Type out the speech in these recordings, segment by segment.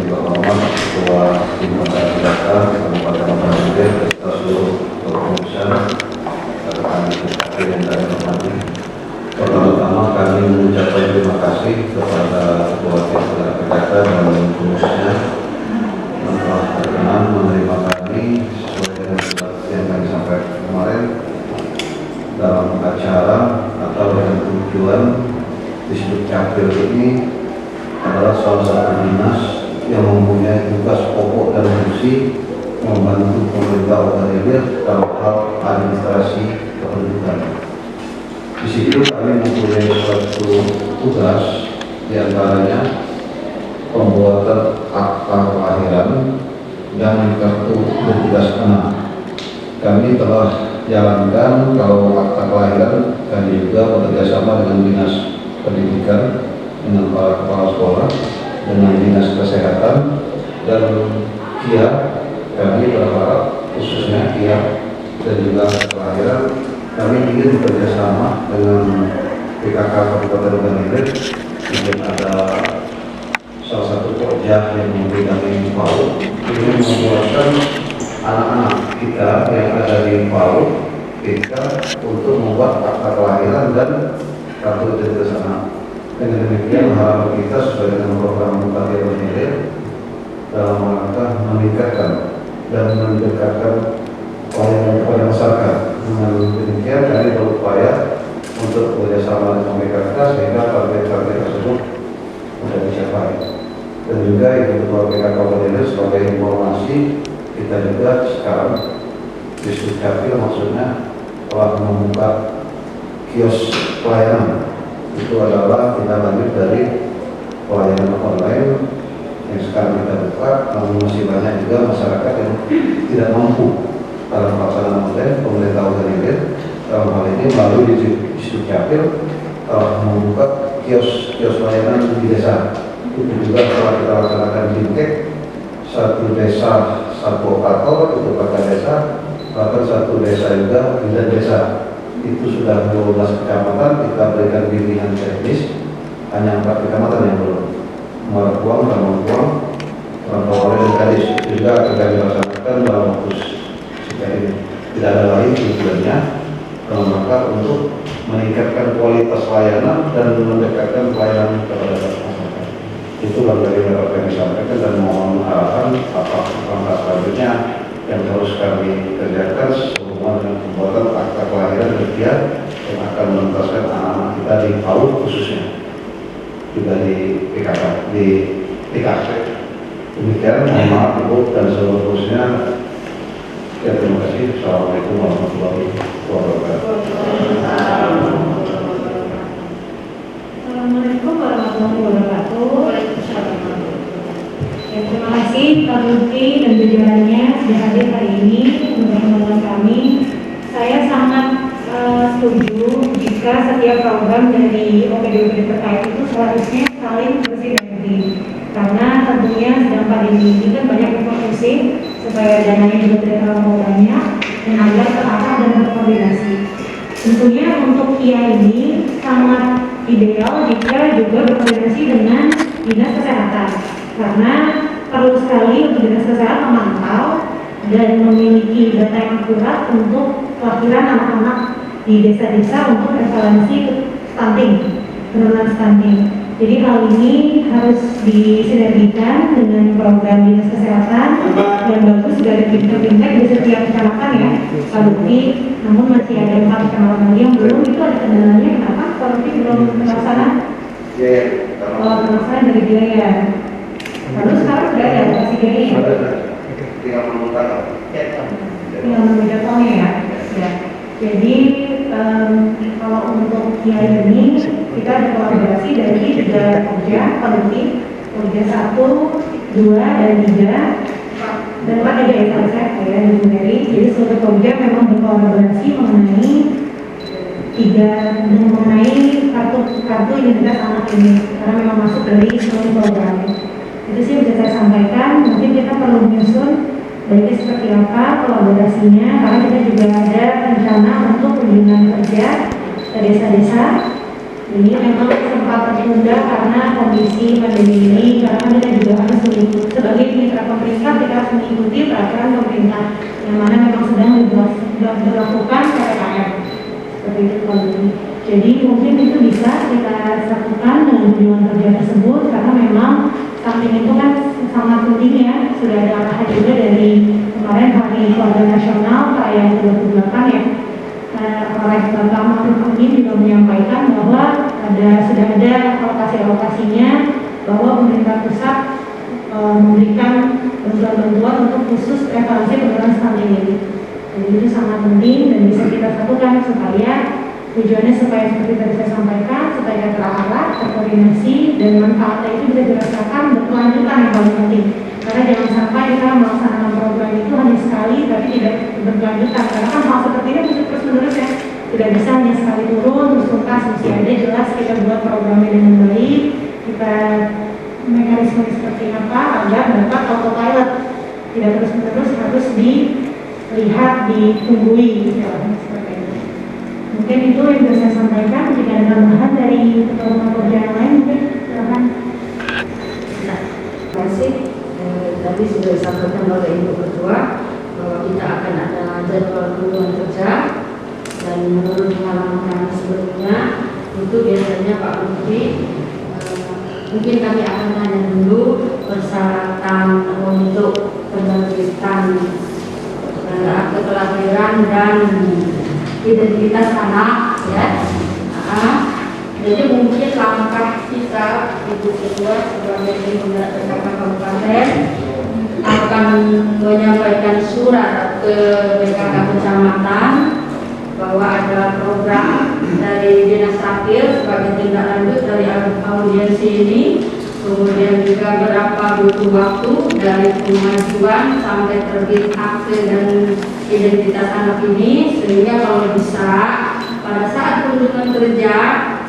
Yang terhormat Ketua Tim Pencarian Data Kabupaten Banjarnegara beserta seluruh kepengurusan rekan yang kami hormati. Pertama-tama kami mengucapkan terima kasih kepada Ketua Tim Pencarian Data dan pengurusnya yang telah berkenan menerima kami sesuai dengan yang kami sampaikan kemarin dalam acara atau dengan tujuan disebut Capil ini adalah salah satu dinas yang mempunyai tugas pokok dan fungsi membantu pemerintah Banjarnegara dalam hal administrasi kependudukan. Di situ kami mempunyai suatu tugas, diantaranya pembuatan akta kelahiran dan kartu identitas anak. Kami telah jalankan kalau akta kelahiran kami juga bekerjasama dengan dinas pendidikan, dengan para kepala sekolah, dengan dinas kesehatan dan KIA. Kami berharap khususnya KIA dan juga kelahiran kami ingin bekerjasama dengan PKK Kabupaten Banjarnegara. Mungkin ada salah satu proyek yang memberikan PAUD ingin membuatkan anak-anak kita yang ada di PAUD kita untuk membuat akta kelahiran dan kartu identitas anak. Dengan demikian harapan kita sesuai dengan program Bupati Banjarnegara dalam rangka meningkatkan dan mendekatkan pelayanan kepada masyarakat. Dengan demikian kami berupaya untuk bekerjasama dengan PKK sehingga target-target tersebut mudah dicapai. Dan juga Ibu Ketua PKK Banjarnegara sebagai informasi kita juga sekarang di Sukcapil maksudnya telah membuka kios pelayanan. Itu adalah kita lanjut dari pelayanan online yang sekarang kita buka, namun masih banyak juga masyarakat yang tidak mampu dalam pelaksanaan online. Pemerintah Banjarnegara dalam hal ini melalui di Sukcapil telah membuka kios pelayanan di desa. Itu juga telah kita laksanakan fintech, satu desa satu operator itu pada desa, bahkan satu desa juga bidan desa. Itu sudah 12 kecamatan kita berikan bimbingan teknis, hanya 4 kecamatan yang belum. Marakuang, Ramangkuang, Rantauwari dan Gadis juga akan kami laksanakan dalam waktu sekitar ini. Tidak ada lain tujuannya dalam rangka untuk meningkatkan kualitas layanan dan mendekatkan pelayanan kepada masyarakat. Itu dari yang kami sampaikan dan mohon arahan apa langkah selanjutnya yang harus kami kerjakan sehubungan dengan pembuatan akta kelahiran kerja yang akan menuntaskan anak-anak kita di PAUD khususnya juga di PKK, di PKK. Demikian, mohon maaf Ibu dan seluruh khususnya. Ya, terima kasih. Assalamualaikum warahmatullahi wabarakatuh. Assalamualaikum warahmatullahi wabarakatuh. Ya, terima kasih Pak Lutfi dan jajarannya sudah hadir hari ini untuk pertemuan kami. Saya sangat setuju jika setiap program dari OPD-OPD terkait itu seharusnya saling bersinergi. Karena tentunya sedang pandemi ini kan banyak berfungsi supaya dananya juga tidak terlalu banyak dan agar terarah dan terkoordinasi. Tentunya untuk KIA ini sangat ideal jika juga berkoordinasi dengan dinas kesehatan. Karena perlu sekali untuk dinas kesehatan memantau dan memiliki data yang akurat untuk kelahiran anak-anak di desa-desa untuk prevalensi stunting, penurunan stunting. Jadi hal ini harus disinergikan dengan program dinas kesehatan yang bagus dari fintech di setiap kecamatan ya, Pak Lutfi. Namun masih ada 4 kecamatan lagi yang belum. Itu ada kendalanya kenapa Pak Lutfi belum terlaksana? Kalau terlaksana dari biaya. Lalu sekarang sudah ada aplikasi biaya? Tinggal menunggu jadwalnya ya. Jadi kalau untuk KIA ini kita ada kolaborasi dari 3 kerja Pak Lutfi, kerja 1, 2, dan 3 dan 4 ada ya saya dan Bu Mary. Jadi seluruh kerja memang berkolaborasi mengenai 3 mengenai kartu identitas anak ini karena memang masuk dari seluruh program. Itu sih bisa saya sampaikan. Mungkin kita perlu menyusun baiknya seperti apa kolaborasinya, karena kita juga ada rencana untuk kunjungan kerja ke desa-desa. Ini memang sempat tertunda karena kondisi pandemi ini, karena kita juga harus mengikuti sebagai mitra pemerintah kita harus mengikuti peraturan pemerintah yang mana memang sedang dilakukan PPKM seperti itu Pak Budi. Jadi mungkin itu bisa kita lakukan dengan kunjungan kerja tersebut karena memang samping itu kan sangat penting ya, sudah ada arahan juga dari kemarin Hari Keluarga Nasional perayaan ke-28 ya. Oleh Bapak Mahfud Amin juga menyampaikan bahwa sudah ada alokasi-alokasinya bahwa pemerintah pusat memberikan bantuan-bantuan untuk khusus evaluasi penurunan stunting ini. Jadi itu sangat penting dan bisa kita satukan supaya tujuannya supaya seperti tadi saya sampaikan supaya terarah, terkoordinasi dan manfaatnya itu bisa dirasakan berkelanjutan yang paling penting. Karena jangan sampai kita melaksanakan program itu hanya sekali tapi tidak berkelanjutan. Karena kan hal seperti ini mesti terus menerus ya. Tidak bisa hanya sekali turun terus tuntas, mesti ada jelas kita buat programnya dengan baik, kita mekanisme seperti apa agar dapat autopilot, tidak terus menerus harus dilihat, ditunggui ya, seperti itu. Mungkin itu yang bisa saya sampaikan. Jika ada tambahan dari ketua kerja yang lain mungkin silakan. Terima kasih. Tadi sudah disampaikan oleh Ibu Ketua bahwa kita akan ada jadwal kunjungan kerja dan menurut pengalaman kami sebelumnya itu biasanya Pak Budi mungkin kami akan tanya dulu persyaratan untuk penerbitan akte kelahiran dan identitas anak ya. Jadi mungkin langkah kita Ibu Ketua sebagai pimpinan PKK Kabupaten akan menyampaikan surat ke PKK Kecamatan bahwa ada program dari Dinas Dapil sebagai tindak lanjut dari audiensi ini, kemudian juga berapa butuh waktu dari pengajuan sampai terbit akte dan identitas anak ini, sehingga kalau bisa pada saat kunjungan kerja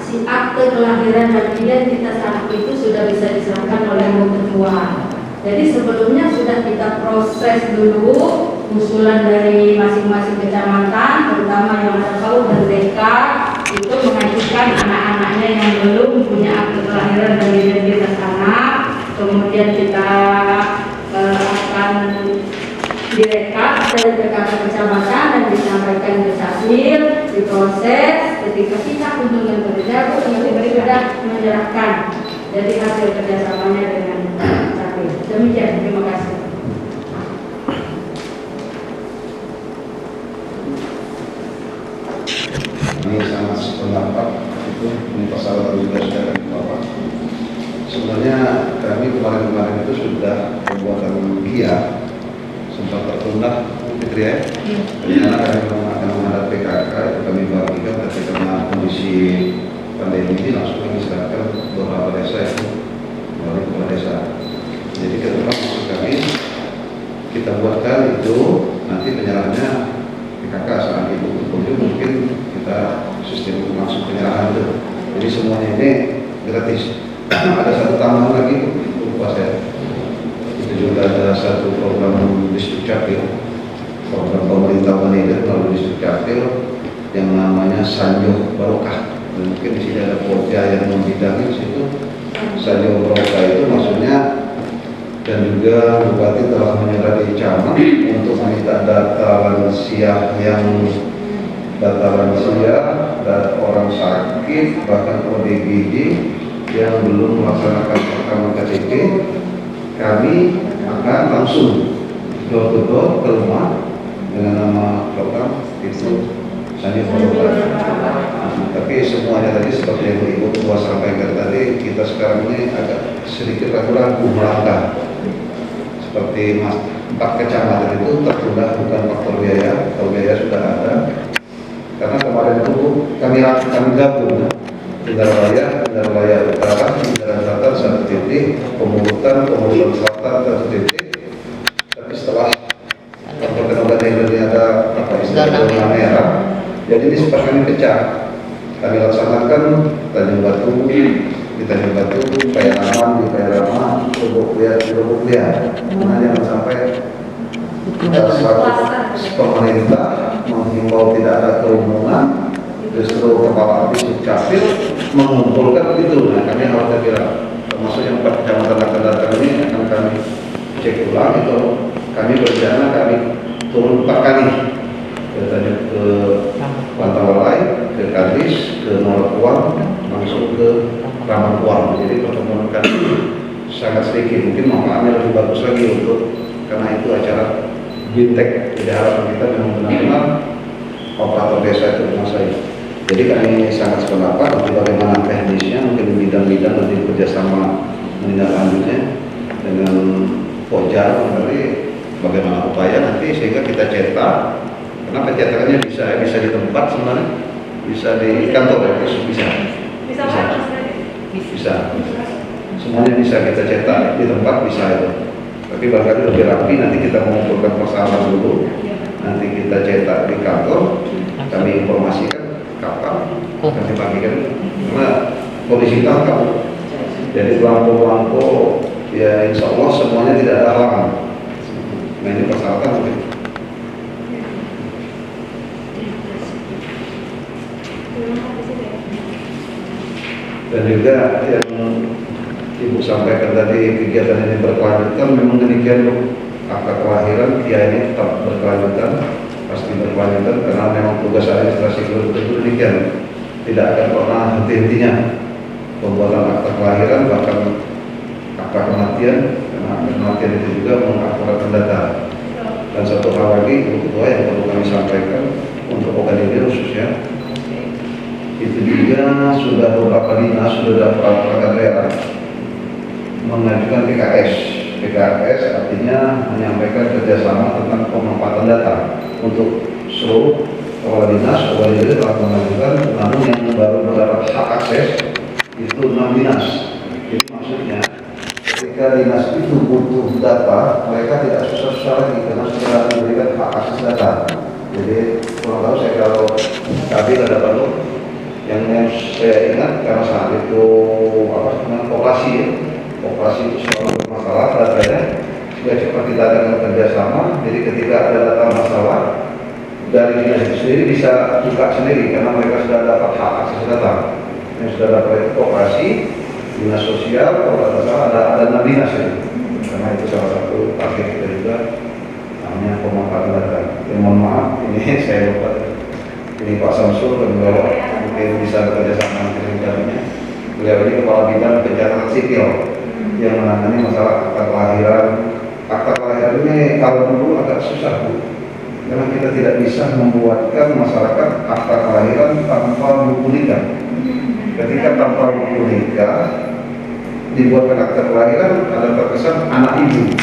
si akte kelahiran dan identitas anak itu sudah bisa diserahkan oleh Ibu Ketua. Jadi sebelumnya sudah kita proses dulu usulan dari masing-masing kecamatan, terutama yang tahu dan desa itu mengajukan anak-anaknya yang belum punya akte kelahiran dan identitas anak. Kemudian kita akan direkap dari PKK kecamatan dan disampaikan ke Capil, diproses. Ketika kita kunjungan kerja, kami sudah menyerahkan jadi hasil kerjasamanya dengan Capil. Demikian, terima kasih. Ini sangat sependapat itu ini pasal juga sudah kami bawa. Sebenarnya kami kemarin itu sudah pembuatan GIA sempat tertunda gitu ya. Karena kami akan menghadap PKK itu kami bagikan, tapi karena kondisi pandemi ini langsung kami serahkan beberapa desa itu melalui kepala desa. Jadi ke depan maksud kami kita buatkan itu nanti penyerahannya PKK saat itu mungkin kita sistem langsung penyerahan itu. Jadi semuanya ini gratis. Ada satu tambahan lagi lupa saya. Itu juga ada satu program distrik Capil, program pemerintah Manila melalui distrik Capil yang namanya Sanjo Barokah. Dan mungkin di sini ada Polda yang membidangi situ. Sanjo Barokah itu maksudnya dan juga Bupati telah menyerah di Camat untuk meminta data lansia dan orang sakit bahkan ODGJ yang belum melaksanakan rekaman KTP. Kami akan langsung door to door ke rumah dengan nama program itu Sanjo Barokah. Tapi semuanya tadi seperti yang Ibu Ketua sampaikan tadi, kita sekarang ini agak sedikit ragu-ragu melangkah. Seperti 4 kecamatan itu tertunda bukan faktor biaya, kalau biaya sudah ada. Karena kemarin itu kami gabung Tenggara Raya Utara, Tenggara Selatan satu titik, Pemungutan Selatan satu titik. Tapi setelah perkenalan ini ada zona merah, jadi ini sempat kami pecah. Kami laksanakan Tanjung Batu, di Tanjung Batu, Pairaman, di Pairaman, Lubuk Liar. Nah, jangan sampai pemerintah menghimbau tidak ada kerumunan, justru kepala distrik Capil mengumpulkan itu. Nah, kami harus kira termasuk yang 4 kecamatan akan datang ini akan kami cek pulang itu kami berencana kami turun 4 kali ke Pantawalai, ke Kadis, ke Nolakuan, langsung ke Ramankuan. Jadi pertemuan kami sangat sedikit, mungkin manfaatnya lebih bagus lagi untuk karena itu acara bintek. Jadi harapan kita memang benar-benar operator desa itu menguasai. Jadi kami sangat sependapat nanti bagaimana teknisnya, mungkin bidang-bidang nanti bekerjasama menindaklanjutnya dengan Pojar, nanti bagaimana upaya nanti sehingga kita cetak, karena pencetakannya bisa di tempat sebenarnya, bisa di kantor ya, bisa. Semuanya bisa kita cetak di tempat bisa itu. Tapi barangkali lebih rapi nanti kita mengumpulkan persyaratan dulu, nanti kita cetak di kantor, kami informasikan kapan kami bagikan, karena kondisi tangkap. Jadi belangko-belangko ya insya Allah semuanya tidak ada halangan. Nah ini persyaratan mungkin. Dan juga yang Ibu sampaikan tadi, kegiatan ini berkelanjutan, memang demikian Bu. Akta kelahiran ya ini tetap berkelanjutan, pasti berkelanjutan karena memang tugas administrasi keluarga itu demikian, tidak akan pernah henti-hentinya pembuatan akta kelahiran, bahkan akta kematian, karena akta kematian itu juga mengakuratkan data. Dan satu hal lagi Ibu Ketua yang perlu kami sampaikan untuk organ ini khususnya, itu juga sudah beberapa dinas sudah perangkat daerah mengajukan PKS. PKS artinya menyampaikan kerjasama tentang pemanfaatan data untuk seluruh kepala dinas. Kepala dinas telah mengajukan, namun yang baru mendapat hak akses itu 6 dinas. Jadi maksudnya ketika dinas itu butuh data, mereka tidak susah-susah lagi karena sudah diberikan hak akses data. Jadi kurang tahu saya kalau tadi ada perlu yang saya ingat karena saat itu koperasi ya. Koperasi itu selalu bermasalah datanya, sudah cepat kita adakan kerjasama. Jadi ketika ada data masalah dari dinas itu sendiri bisa buka sendiri karena mereka sudah dapat hak akses data. Yang sudah dapat koperasi, dinas sosial, kalau tidak salah ada 6 dinas itu. Karena itu salah satu target kita juga namanya pemanfaatan data. Ya, mohon maaf, ini saya lupa. Ini Pak Samsul dan beliau mungkin bisa bekerjasama dengan kami. Beliau ini kepala bidang pencatatan sipil yang menangani masalah akta kelahiran. Akta kelahiran ini kalau dulu agak susah Bu, karena kita tidak bisa membuatkan masyarakat akta kelahiran tanpa buku nikah. Ketika tanpa buku nikah dibuatkan akta kelahiran, ada terkesan anak ibu,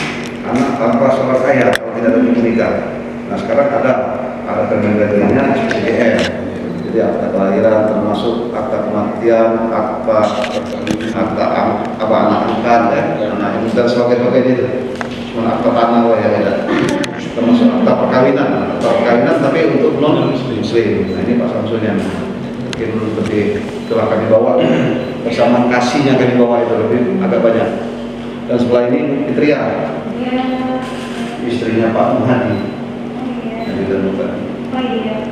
anak tanpa surat ayah kalau tidak ada buku nikah. Nah sekarang ada Kemendagrinya SPJM. Jadi akta kelahiran termasuk akta kematian, akta anak angkat ya, anak ibu dan sebagainya itu. Cuma akta tanah ya beda. Termasuk akta perkawinan tapi untuk non muslim. Nah ini Pak Samsulnya mungkin lebih telah kami bawa bersama kasihnya kami bawa itu lebih agak banyak. Dan sebelah ini Fitria, istrinya Pak Muhadi.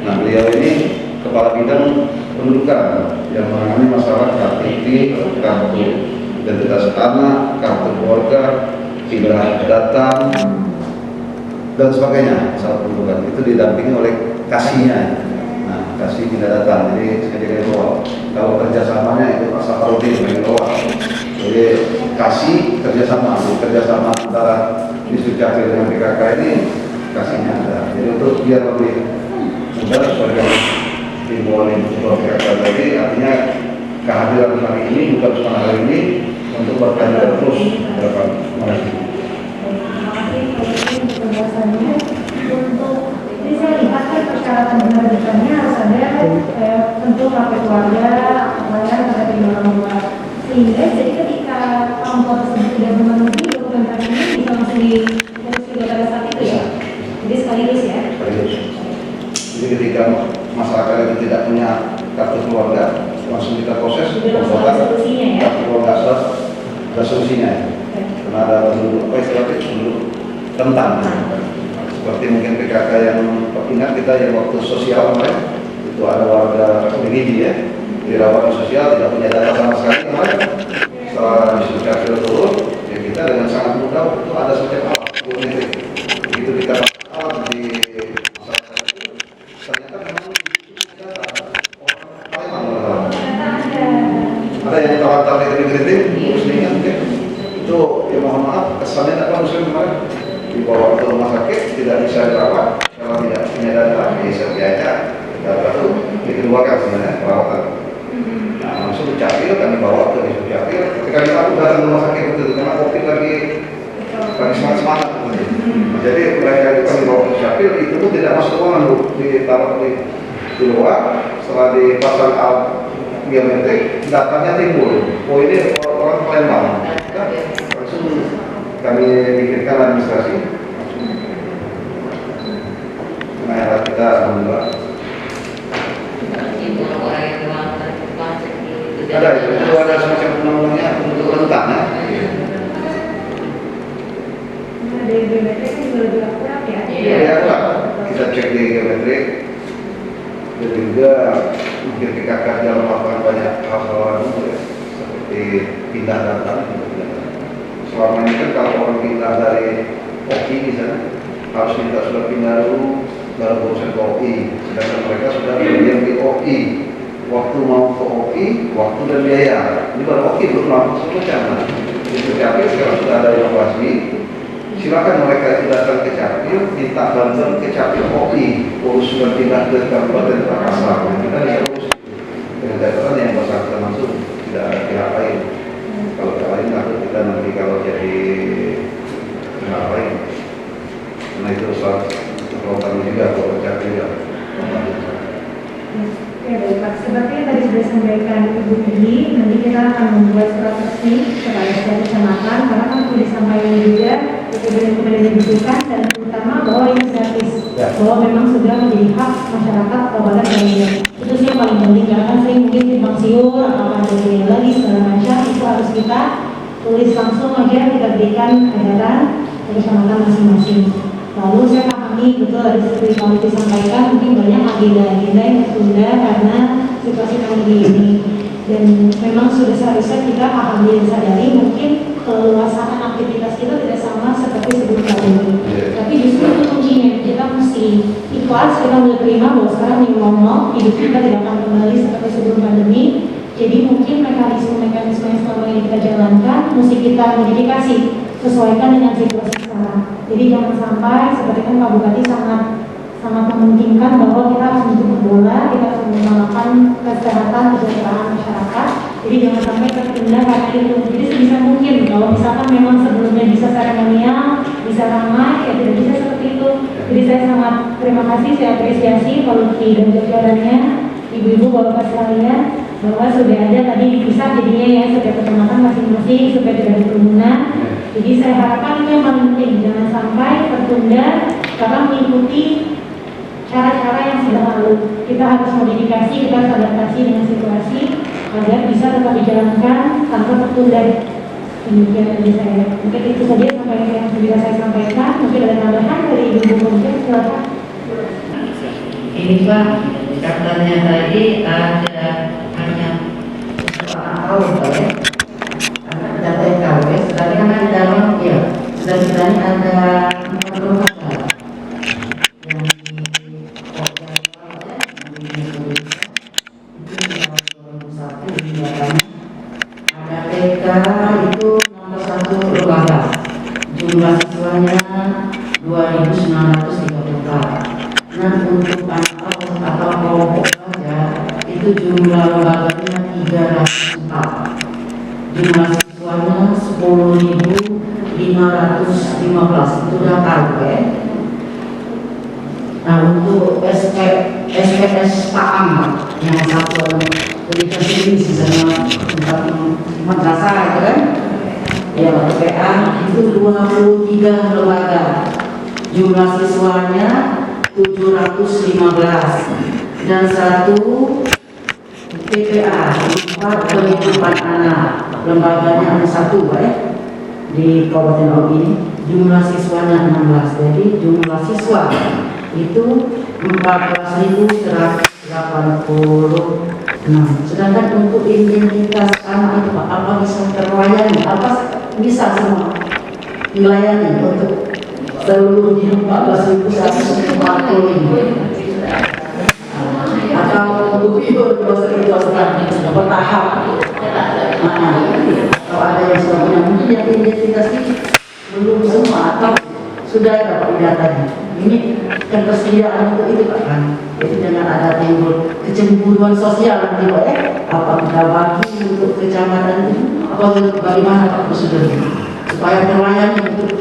Nah beliau ini kepala bidang pendudukan yang menangani masalah KTP, kartu identitas anak, kartu keluarga, pindah datang dan sebagainya. Masalah pendudukan itu didampingi oleh kasihnya. Nah kasih pindah datang, jadi saya jadi bawa. Kalau kerjasamanya itu Pak Safarudin yang bawa. Jadi kasih kerjasama antara Disucapil dengan PKK ini kasihnya ada. Jadi untuk biar lebih mudah sebagai himbauan untuk PKK tadi, artinya kehadiran hari ini bukan cuma hari ini untuk bertanya terus berapa. Terima kasih. Terima kasih untuk penjelasannya. Untuk ini saya lihat kan persyaratan penerbitannya harus ada tentu kartu keluarga, pelayanan pada kedua orang tua. Sehingga jadi ketika orang tua tersebut tidak memenuhi dokumentasi ini bisa langsung diurus juga pada saat itu ya. Jadi sekaligus ya. Jadi ketika masyarakat itu tidak punya kartu keluarga, langsung kita proses pembuatan kartu keluarga ada solusinya. Karena ada penduduk rentan. Seperti mungkin PKK yang ingat kita yang waktu sosial kemarin itu ada warga begini ya, dirawat di sosial tidak punya data sama sekali kemarin. Setelah disuruh turun, ya kita dengan sangat mudah itu ada semacam alat mohon maaf kesannya tidak bagus kemarin dibawa ke rumah sakit tidak bisa dirawat kalau tidak punya data bisa biaya data itu dikeluarkan sebenarnya perawatan. Nah langsung Dukcapil kami bawa ke Dukcapil ketika kita datang ke rumah sakit itu karena COVID lagi semangat. Jadi mereka itu kami bawa ke Dukcapil itu pun tidak masuk ruangan Bu, ditaruh di luar setelah dipasang alat biometrik datanya timbul. Oh ini orang Palembang. Langsung kami bikinkan administrasi. Nah kita alhamdulillah. Ada itu ada semacam undang-undangnya untuk rentan ya. Dari biometrik kan juga lebih akurat ya. Iya kita cek di biometrik. Dan juga mungkin PKK dalam melakukan banyak hal-hal ya, seperti pindah data. Selama ini kan kalau orang pindah dari OI misalnya harus minta sudah pindah dulu baru berusaha ke OI. Sedangkan mereka sudah berdiam di OI. Waktu mau ke OI, waktu dan biaya. Ini baru OI belum langsung macam. Di Capil sekarang sudah ada inovasi. Silakan mereka itu datang ke Capil, minta bantuan ke Capil OI, urus sudah pindah ke Kabupaten Makassar. Kita bisa urus dengan catatan yang bersangkutan langsung, tidak ada pihak lain. Kalau pihak lain takut kita nanti kalau jadi pihak lain. Karena itu soal kami juga kalau Capil ya. Ya baik Pak, seperti yang tadi sudah disampaikan Ibu Peggy, nanti kita akan membuat surat resmi kepada setiap kecamatan karena kan sudah disampaikan juga kemudian dibutuhkan dan terutama bahwa ini gratis, bahwa memang sudah menjadi hak masyarakat Kabupaten Lainnya. Itu sih yang paling penting karena kan sering mungkin simpang siur atau ada biaya lagi segala macam itu harus kita tulis langsung aja kita berikan edaran ke kecamatan masing-masing. Lalu saya pahami betul dari seperti kalau disampaikan mungkin banyak agenda-agenda yang tertunda karena situasi pandemi ini dan memang sudah seharusnya kita pahami dan sadari mungkin keleluasaan aktivitas kita tidak sama seperti sebelum pandemi. Tapi justru itu kuncinya kita mesti ikhlas, kita mulai terima bahwa sekarang new normal hidup kita tidak akan kembali seperti sebelum pandemi. Jadi mungkin mekanisme-mekanisme yang selama ini kita jalankan mesti kita modifikasi sesuaikan dengan situasi sekarang. Jadi jangan sampai seperti kan Pak Bupati sangat mementingkan bahwa kita harus menjemput bola, kita harus mengutamakan kesehatan kesejahteraan masyarakat. Jadi jangan sampai tertunda karena itu. Jadi sebisa mungkin kalau misalkan memang sebelumnya bisa seremonial, bisa ramai, ya tidak bisa seperti itu. Jadi saya sangat terima kasih, saya apresiasi Pak Lutfi dan jajarannya, ibu-ibu bapak sekalian, bahwa sudah ada tadi dipisah jadinya ya setiap kecamatan masing-masing supaya tidak ada kerumunan. Jadi saya harapkan itu yang paling penting, jangan sampai tertunda karena mengikuti cara-cara yang sudah lalu. Kita harus modifikasi, kita harus adaptasi dengan situasi agar bisa tetap dijalankan tanpa tertunda. Demikian dari saya. Mungkin itu saja sampai yang bisa saya sampaikan. Mungkin ada tambahan dari Ibu Komjen, silakan. Ini Pak, katanya tadi ada hanya tahun ya. Data KW, sedangkan kan ada dalam ya, sedangkan ada lembaga yang ada TK itu nomor 1 lembaga, jumlah siswanya 2.934. Nah untuk anak atau kelompok saja itu jumlah lembaganya 304. Jumlah siswanya 10.515 itu udah tahu ya. Nah untuk SPS Pak Ahmad yang satuan pendidikan ini sisanya madrasah itu kan ya PA itu 23 lembaga, jumlah siswanya 715 dan 1 PPA 4 penitipan anak, lembaganya ada 1 ya di Kabupaten Laut ini, jumlah siswanya 16. Jadi jumlah siswa itu 14.186. Sedangkan untuk identitas anak itu apa bisa terlayani, apa bisa semua dilayani untuk seluruhnya 14.145 atau untuk itu bertahap. Kalau ada yang sudah punya, mungkin yang identitas ini belum semua atau sudah ada Pak datanya. Ini kan persediaan untuk itu Pak kan. Jadi dengan ada timbul kecemburuan sosial nanti Pak ya. Apa kita bagi untuk kecamatan itu? Apa bagaimana Pak prosedurnya? Supaya terlayani untuk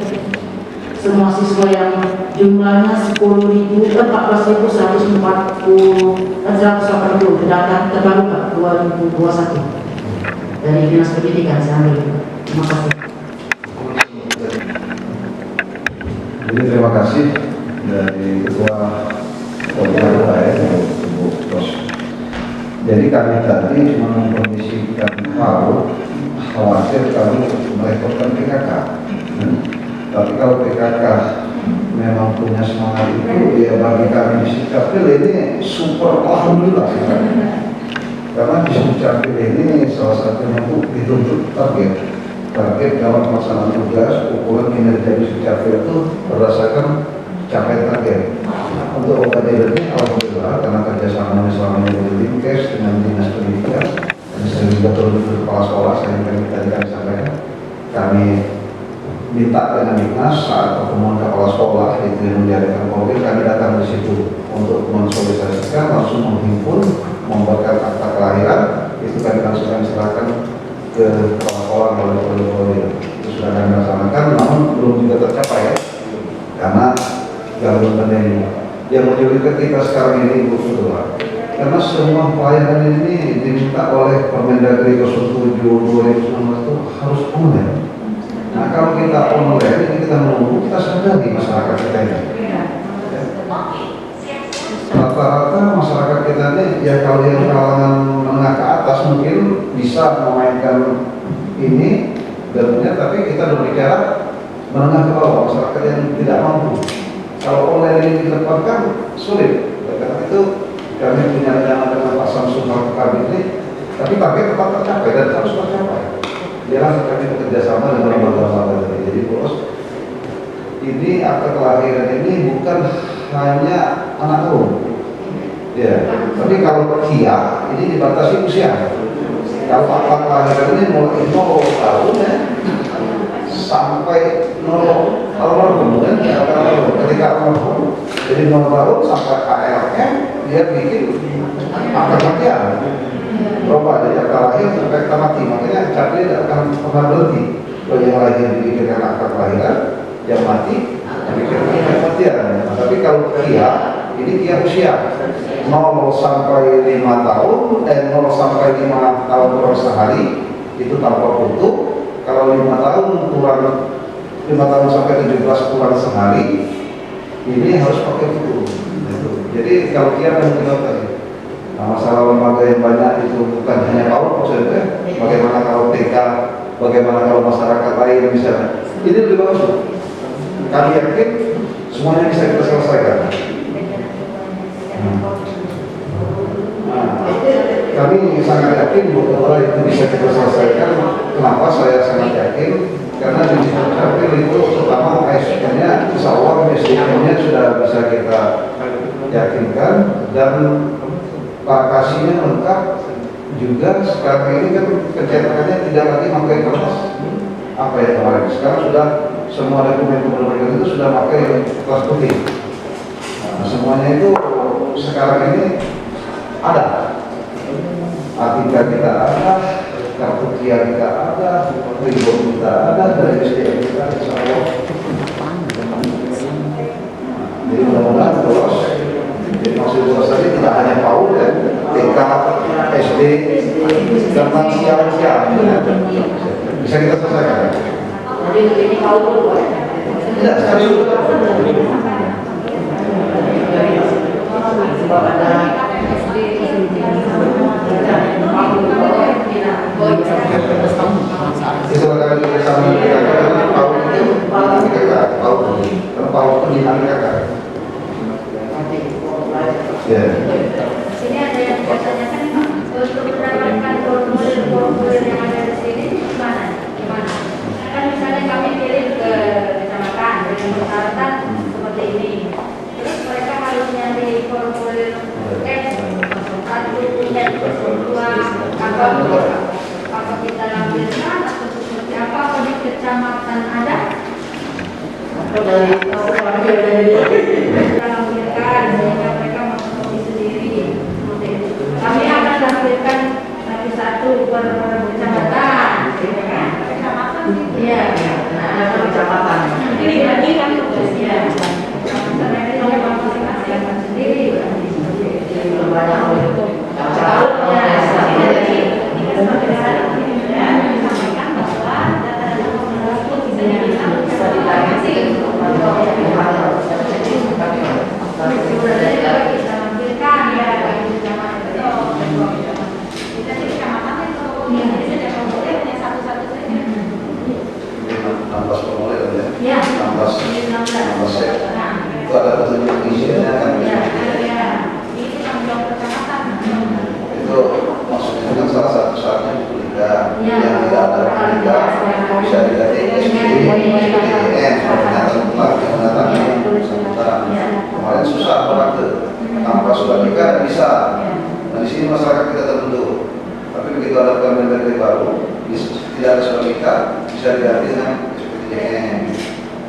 semua siswa yang jumlahnya 14.140 dan 180 data terbaru Pak 2021 dari Dinas Pendidikan saya ambil. Terima kasih. Jadi terima kasih dari Ketua KPAS Bu Bos. Jadi kami tadi cuma mengkondisikan tahu khawatir kami merepotkan PKK. Tapi kalau PKK memang punya semangat itu, ya bagi kami di Sukcapil ini super alhamdulillah sih. Karena di Sukcapil ini salah satunya itu dituntut target dalam pelaksanaan tugas, ukuran kinerja di Sukcapil itu berdasarkan capaian target. Untuk OKD ini alhamdulillah karena kerjasama selama ini dengan Dinkes dengan Dinas Pendidikan dan sehingga turun ke kepala sekolah saya tadi sampaikan kami minta dengan Dinas saat pertemuan kepala sekolah itu yang diadakan COVID kami datang di situ untuk mensosialisasikan langsung menghimpun membuatkan akta kelahiran itu kami langsung kami serahkan ke kepala sekolah melalui prodi itu sudah kami laksanakan namun belum juga tercapai ya karena gangguan pandemi yang menyulitkan kita sekarang ini Bu Ketua karena semua pelayanan ini diminta oleh Permendagri 07 2019 itu harus online. Nah kalau kita online ini kita menunggu kita sadari masyarakat kita ini. Rata-rata masyarakat kita ini ya kalau yang kalangan menengah ke atas mungkin bisa memainkan ini dan tapi kita berbicara menengah ke bawah masyarakat yang tidak mampu. Kalau online ini ditempatkan sulit. Karena itu kami punya rencana dengan Pak Samsul Kabit ini, tapi target tetap tercapai dan harus tercapai. Jelas kami bekerjasama dengan lembaga-lembaga tadi. Jadi bos, ini akta kelahiran ini bukan hanya anak turun. Ya, tapi kalau kia ini dibatasi usia. Kalau akta kelahiran ini mulai 0 tahun ya sampai 0 tahun kemudian ketika 0 tahun jadi 0 tahun sampai KLM dia bikin akta kematian. Berubah dari akta lahir sampai akta mati, makanya Capil tidak akan pernah berhenti. Kalau yang lahir dipikirkan akta kelahiran, yang mati dipikirkan akta kematian. Nah, tapi kalau kia, ini kia usia 0 sampai 5 tahun, 0 sampai 5 tahun kurang sehari itu tanpa foto. Kalau 5 tahun kurang 5 tahun sampai 17 kurang sehari, ini harus pakai foto. Jadi kalau kia kan kita tadi. Nah, masalah lembaga yang banyak itu bukan hanya PAUD maksudnya, bagaimana kalau TK, bagaimana kalau masyarakat lain misalnya. Ini lebih bagus. Kami yakin semuanya bisa kita selesaikan. Kami sangat yakin bahwa itu bisa kita selesaikan. Kenapa saya sangat yakin? Karena di Sukcapil itu terutama ASN-nya, insya Allah SDM-nya sudah bisa kita yakinkan dan lokasinya lengkap juga. Sekarang ini kan kecetakannya tidak lagi pakai kertas apa ya kemarin. Sekarang sudah semua dokumen kependudukan itu sudah pakai kertas putih. Nah, semuanya itu sekarang ini ada. ATK kita ada, kartu kia kita ada, ribon kita ada, dari SDM kita insya Allah. Jadi mudah-mudahan terus. Jadi maksud tadi tidak hanya PAUD ya, TK, SD, dan lansia bisa kita selesaikan. Jadi ini PAUD tidak sekali dulu. Sebab ada SD itu bakal bersama dengan PAUD itu PAUD karena PAUD itu dinamika. Ya. Sini ada yang bertanyakan untuk mendapatkan formulir yang ada di sini gimana? Kan misalnya kami kirim ke kecamatan dengan persyaratan seperti ini, terus mereka harus nyari formulir satu punya dua apa kita dari lampirkan sehingga mereka mengetahui sendiri. Kami akan lampirkan satu per kecamatan, ya kan? Kecamatan iya. ada kecamatan. Ini lagi kan tugasnya. Kecamatan ini oleh masing-masing sendiri. Banyak Disampaikan bahwa data-data tersebut bisa dilihat masing-masing. Kita lampirkan ya bagi kecamatan itu. Kita di kecamatan itu jadi saja formulir hanya satu-satu saja. 16 formulir ya. Ya. 16 set. Nah, Itu ada petunjuk isinya kan? ya, ya. Ini tanggung jawab kecamatan. Itu maksudnya kan salah satu syaratnya bukunika. Ya. Yang tidak ada bukunika bisa diganti SPDN. Pernyataan telah yang bersangkutan. Kemarin susah berarti tanpa surat nikah bisa. Nah di sini masyarakat kita terbentuk. Tapi begitu ada Permendagri baru, tidak ada surat nikah bisa diganti dengan SPDN.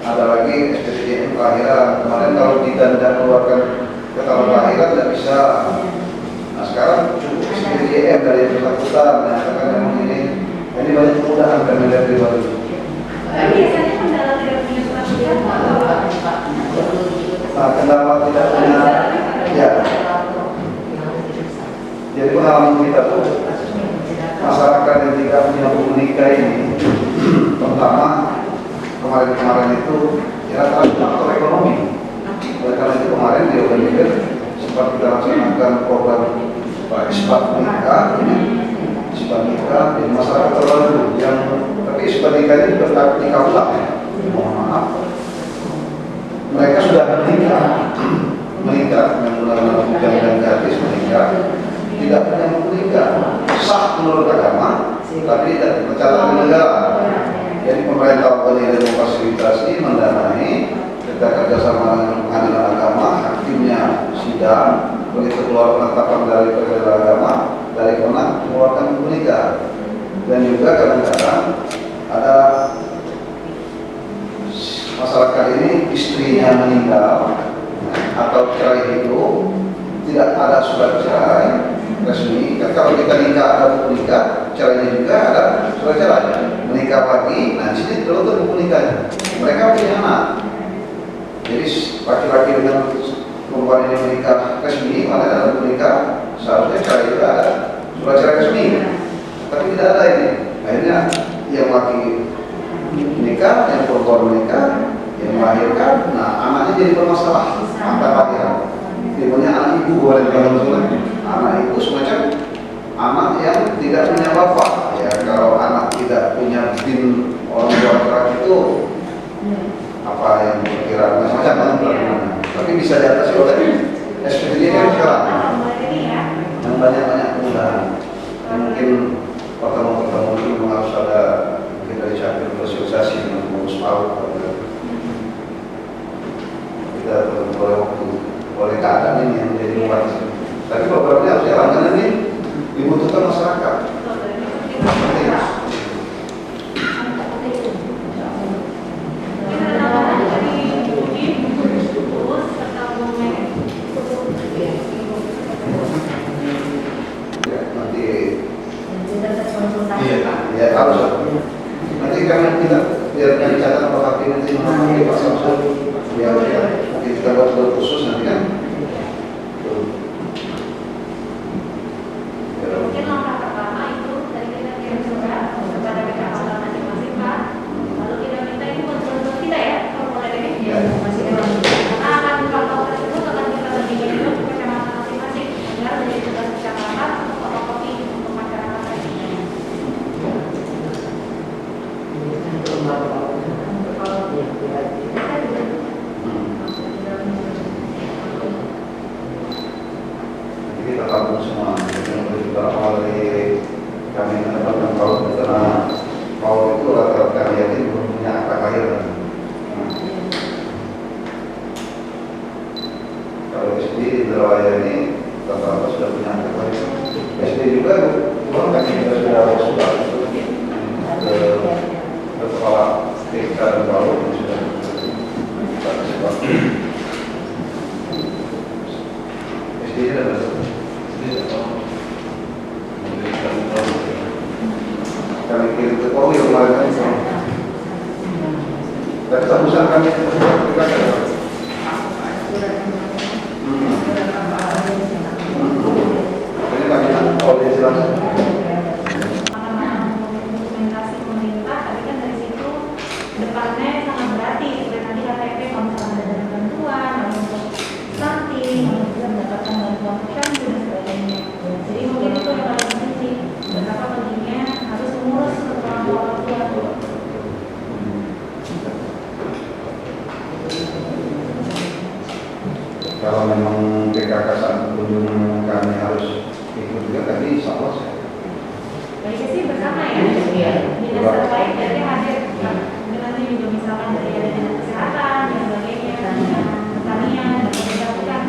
Ada lagi SPDN kelahiran. Kemarin kalau kita tidak keluarkan keterangan kelahiran tidak bisa. Nah sekarang cukup SPDN dari yang bersangkutan menyatakan memang ini banyak kemudahan Permendagri baru. Biasanya kendala tidak punya surat nikah. Nah kendala tidak punya, ya. Jadi pengalaman kita tuh masyarakat yang tidak punya buku nikah ini, pertama kemarin itu ya rata-rata faktor ekonomi. Oleh karena itu kemarin dia berpikir sempat kita laksanakan program isbat nikah, isbat nikah, jadi masyarakat terlalu yang tapi isbat nikah ini nikah ulang ya. Mohon maaf, mereka sudah menikah menggunakan bujang dan gadis menikah, tidak punya buku nikah, sah menurut agama, tapi tidak tercatat di negara. Jadi pemerintah Bali memfasilitasi, mendanai, kita kerjasama dengan pengadilan agama, hakimnya sidang, begitu keluar penetapan dari pengadilan agama, dari mana mengeluarkan buku nikah. Dan juga kadang-kadang ada masyarakat ini istrinya meninggal atau cerai hidup, tidak ada surat cerai resmi. Kan kalau kita nikah ada buku nikah, caranya juga ada surat cerai. Menikah lagi, nah di sini terlalu buku nikahnya. Mereka punya anak. Jadi laki-laki dengan perempuan ini menikah resmi, mana ada buku nikah, seharusnya cerai juga ada surat cerai resmi. Tapi tidak ada ini. Akhirnya yang laki menikah, yang perempuan menikah, yang melahirkan, nah anaknya jadi bermasalah. Angka lahiran. Dimana anak ibu boleh dalam surat. Anak itu semacam anak yang tidak punya bapak. Ya kalau anak tidak punya bin orang tua laki itu apa yang berkira macam-macam. Tapi bisa diatasi oleh SPDN yang sekarang. Yang banyak-banyak kemudahan. Mungkin pertemuan-pertemuan itu memang harus ada kita dicari bersosialisasi dengan pengurus PAUD. Kita boleh waktu, boleh keadaan ini yang menjadi luar. Tapi programnya harus jalan karena ini dibutuhkan masyarakat. Ya harus. Nanti karena kita biar dicatat Pak Hakim nanti mengenai Pak Samsul, biar kita buat khusus nanti kan. Mungkin langkah pertama itu dari kita kirim surat kepada kecamatan masing-masing Pak. Lalu kita minta itu betul-betul kita ya formulir ini. Karena akan faktor tersebut akan kita bagikan itu ke kecamatan masing-masing agar menjadi tugas kecamatan untuk fotokopi untuk masyarakat lainnya. Kita tampung semua. Kita awal dari kami mendapatkan PAUD karena PAUD itu rata-rata kalian ini belum punya akta kelahiran. Kalau SD di Indralaya ini rata-rata sudah punya akta kelahiran. SD juga belum kan kita sudah ke kepala TK dan PAUD sudah. urusan kami PKK. Ini kami oleh silakan. Dokumentasi pemerintah, tapi kan dari situ depannya sangat berarti. Dan nanti KTP kalau misalnya ada bantuan, lalu untuk stunting, lalu bisa mendapatkan bantuan posyandu dan sebagainya. Jadi mungkin itu yang paling penting. Betapa pentingnya harus mengurus keperluan orang tua. Kalau memang PKK saat kunjungan kami harus ikut juga, tadi insya Allah saya. Baiknya sih bersama ya. Dinas terkait jadi hadir. Nanti juga misalkan dari ada dinas kesehatan dan sebagainya, pertanian dan pemerintah.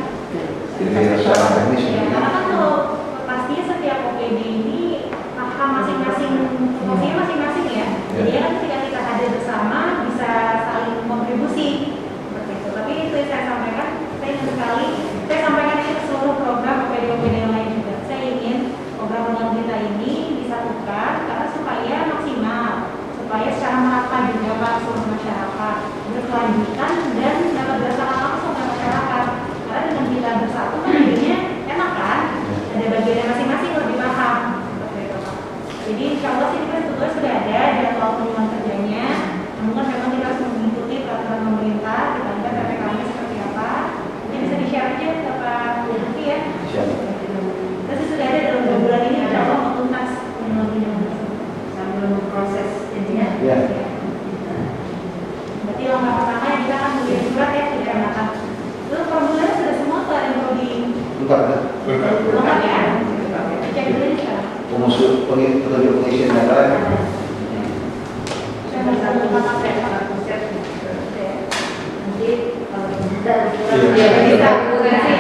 Jadi secara teknis Ya, karena kan kalau pastinya setiap OPD ini paham masing-masing, fungsinya masing-masing ya. Jadi kan ketika kita hadir bersama bisa saling kontribusi seperti itu. Tapi itu yang saya sampaikan, saya ingin sekali saya sampaikan ini ke seluruh program OPD-OPD yang lain juga. Saya ingin program undang kita ini disatukan karena supaya maksimal, supaya secara merata juga Pak seluruh masyarakat berkelanjutan dan dapat berdasarkan langsung ke masyarakat. Karena dengan kita bersatu kan jadinya enak kan, ada bagiannya masing-masing lebih paham seperti itu Pak. Jadi insya Allah sih kita sebetulnya sudah ada jadwal kunjungan kerjanya. Namun kan memang kita harus mengikuti peraturan pemerintah, kita lihat PPKM-nya seperti apa. Ini bisa di-share aja ke Pak Luki ya. Terus sudah ada dalam 2 bulan ini insya Allah tuntas kunjungan tersebut sambil proses jadinya. Ya. Berarti langkah pertama yang kita akan mengirim surat ya ke kecamatan. Terus formulirnya sudah semua atau ada yang perlu di lengkap ya? Cek dulu nih sekarang. pengisian data. Saya bisa lengkap ya. Nanti kalau kita Bisa.